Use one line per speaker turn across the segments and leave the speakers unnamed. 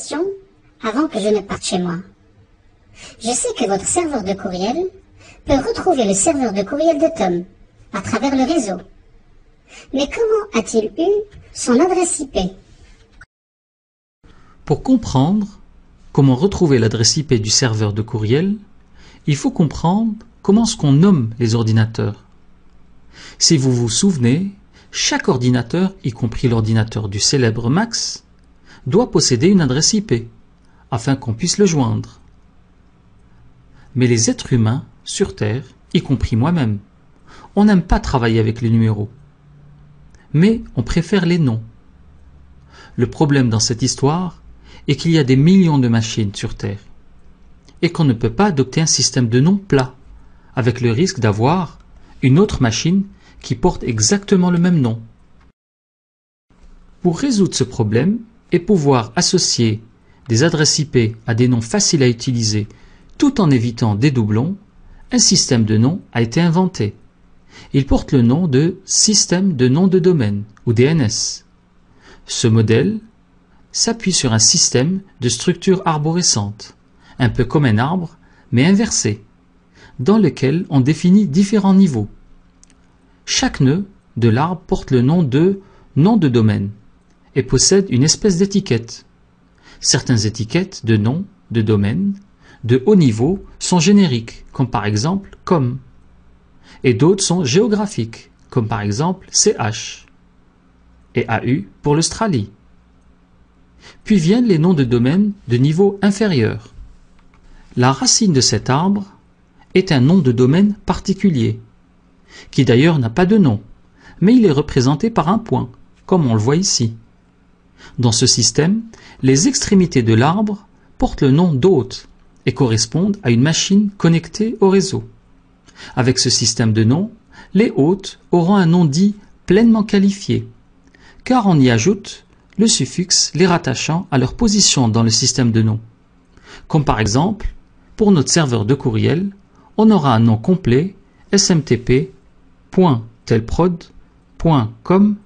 question avant que je ne parte chez moi. Je sais que votre serveur de courriel peut retrouver le serveur de courriel de Tom à travers le réseau. Mais comment a-t-il eu son adresse IP?
Pour comprendre comment retrouver l'adresse IP du serveur de courriel, il faut comprendre comment est-ce qu'on nomme les ordinateurs. Si vous vous souvenez, chaque ordinateur, y compris l'ordinateur du célèbre Max, doit posséder une adresse IP, afin qu'on puisse le joindre. Mais les êtres humains, sur Terre, y compris moi-même, on n'aime pas travailler avec les numéros. Mais on préfère les noms. Le problème dans cette histoire est qu'il y a des millions de machines sur Terre, et qu'on ne peut pas adopter un système de noms plat, avec le risque d'avoir une autre machine qui porte exactement le même nom. Pour résoudre ce problème et pouvoir associer des adresses IP à des noms faciles à utiliser tout en évitant des doublons, un système de noms a été inventé. Il porte le nom de système de nom de domaine ou DNS. Ce modèle s'appuie sur un système de structure arborescente, un peu comme un arbre, mais inversé, dans lequel on définit différents niveaux. Chaque nœud de l'arbre porte le nom de domaine et possède une espèce d'étiquette. Certaines étiquettes de nom de domaine de haut niveau sont génériques, comme par exemple COM, et d'autres sont géographiques, comme par exemple CH et AU pour l'Australie. Puis viennent les noms de domaine de niveau inférieur. La racine de cet arbre est un nom de domaine particulier, qui d'ailleurs n'a pas de nom, mais il est représenté par un point, comme on le voit ici. Dans ce système, les extrémités de l'arbre portent le nom d'hôte et correspondent à une machine connectée au réseau. Avec ce système de noms, les hôtes auront un nom dit pleinement qualifié, car on y ajoute le suffixe les rattachant à leur position dans le système de noms. Comme par exemple, pour notre serveur de courriel, on aura un nom complet smtp.telprod.com.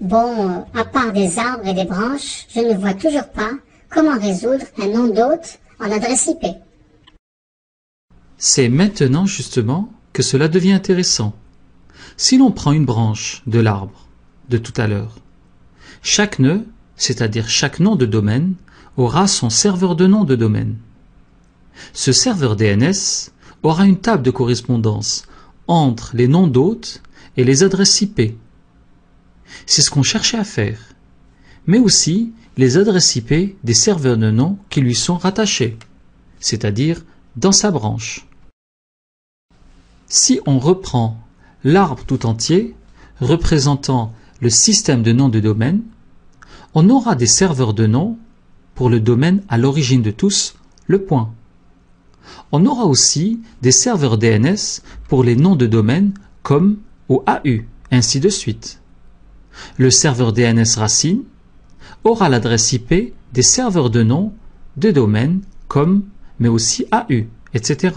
Bon, à part des arbres et des branches, je ne vois toujours pas comment résoudre un nom d'hôte en adresse IP.
C'est maintenant justement que cela devient intéressant. Si l'on prend une branche de l'arbre de tout à l'heure, chaque nœud, c'est-à-dire chaque nom de domaine, aura son serveur de nom de domaine. Ce serveur DNS aura une table de correspondance entre les noms d'hôtes et les adresses IP. C'est ce qu'on cherchait à faire, mais aussi les adresses IP des serveurs de noms qui lui sont rattachés, c'est-à-dire dans sa branche. Si on reprend l'arbre tout entier, représentant le système de noms de domaine, on aura des serveurs de noms pour le domaine à l'origine de tous, le point. On aura aussi des serveurs DNS pour les noms de domaine comme ou AU, ainsi de suite. Le serveur DNS racine aura l'adresse IP des serveurs de noms de domaine comme, mais aussi AU, etc.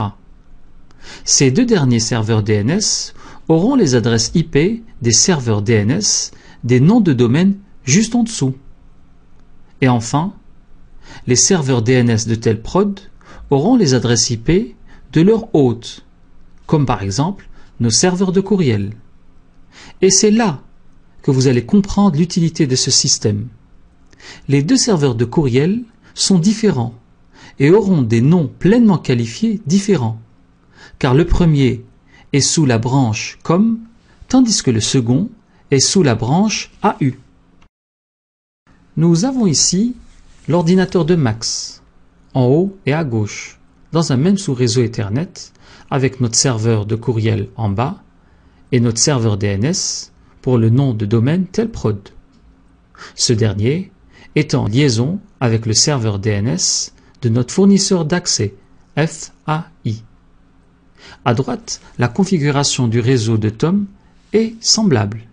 Ces deux derniers serveurs DNS auront les adresses IP des serveurs DNS des noms de domaine juste en dessous. Et enfin, les serveurs DNS de Telprod auront les adresses IP de leur hôte, comme par exemple nos serveurs de courriel. Et c'est là que vous allez comprendre l'utilité de ce système. Les deux serveurs de courriel sont différents et auront des noms pleinement qualifiés différents, car le premier est sous la branche COM, tandis que le second est sous la branche AU. Nous avons ici l'ordinateur de Max, en haut et à gauche, dans un même sous-réseau Ethernet, avec notre serveur de courriel en bas et notre serveur DNS pour le nom de domaine Telprod. Ce dernier est en liaison avec le serveur DNS de notre fournisseur d'accès, FAI. À droite, la configuration du réseau de Tom est semblable.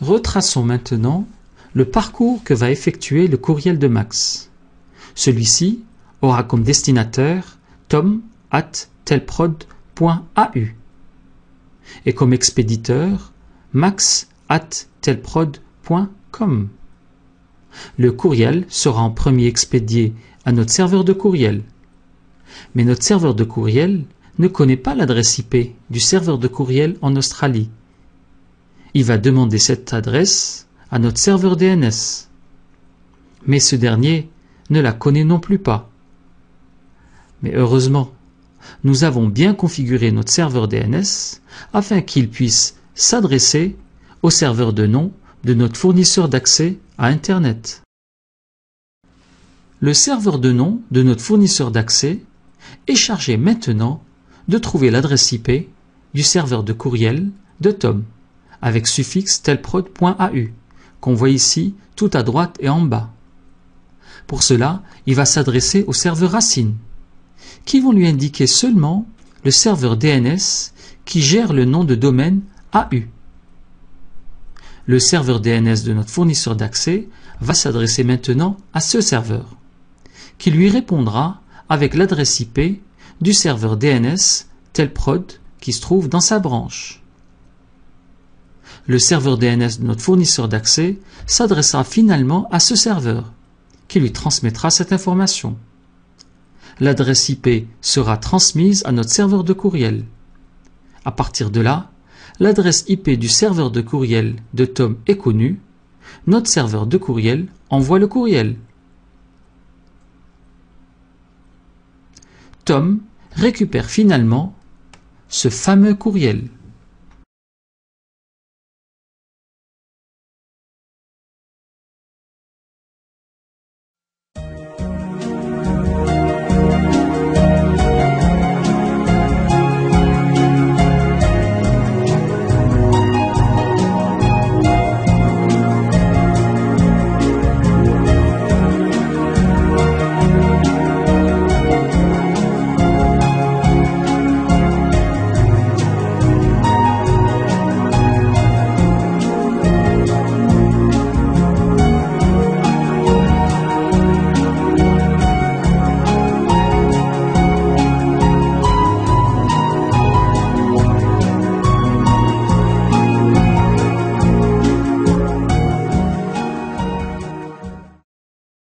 Retraçons maintenant le parcours que va effectuer le courriel de Max. Celui-ci aura comme destinataire tom@telprod.au et comme expéditeur max@telprod.com. Le courriel sera en premier expédié à notre serveur de courriel. Mais notre serveur de courriel ne connaît pas l'adresse IP du serveur de courriel en Australie. Il va demander cette adresse à notre serveur DNS. Mais ce dernier ne la connaît non plus pas. Mais heureusement, nous avons bien configuré notre serveur DNS afin qu'il puisse s'adresser au serveur de nom de notre fournisseur d'accès à Internet. Le serveur de nom de notre fournisseur d'accès est chargé maintenant de trouver l'adresse IP du serveur de courriel de Tom avec suffixe telprod.au qu'on voit ici tout à droite et en bas. Pour cela, il va s'adresser au serveur racine qui vont lui indiquer seulement le serveur DNS qui gère le nom de domaine AU. Le serveur DNS de notre fournisseur d'accès va s'adresser maintenant à ce serveur, qui lui répondra avec l'adresse IP du serveur DNS telprod qui se trouve dans sa branche. Le serveur DNS de notre fournisseur d'accès s'adressera finalement à ce serveur, qui lui transmettra cette information. L'adresse IP sera transmise à notre serveur de courriel. À partir de là, l'adresse IP du serveur de courriel de Tom est connue, notre serveur de courriel envoie le courriel. Tom récupère finalement ce fameux courriel.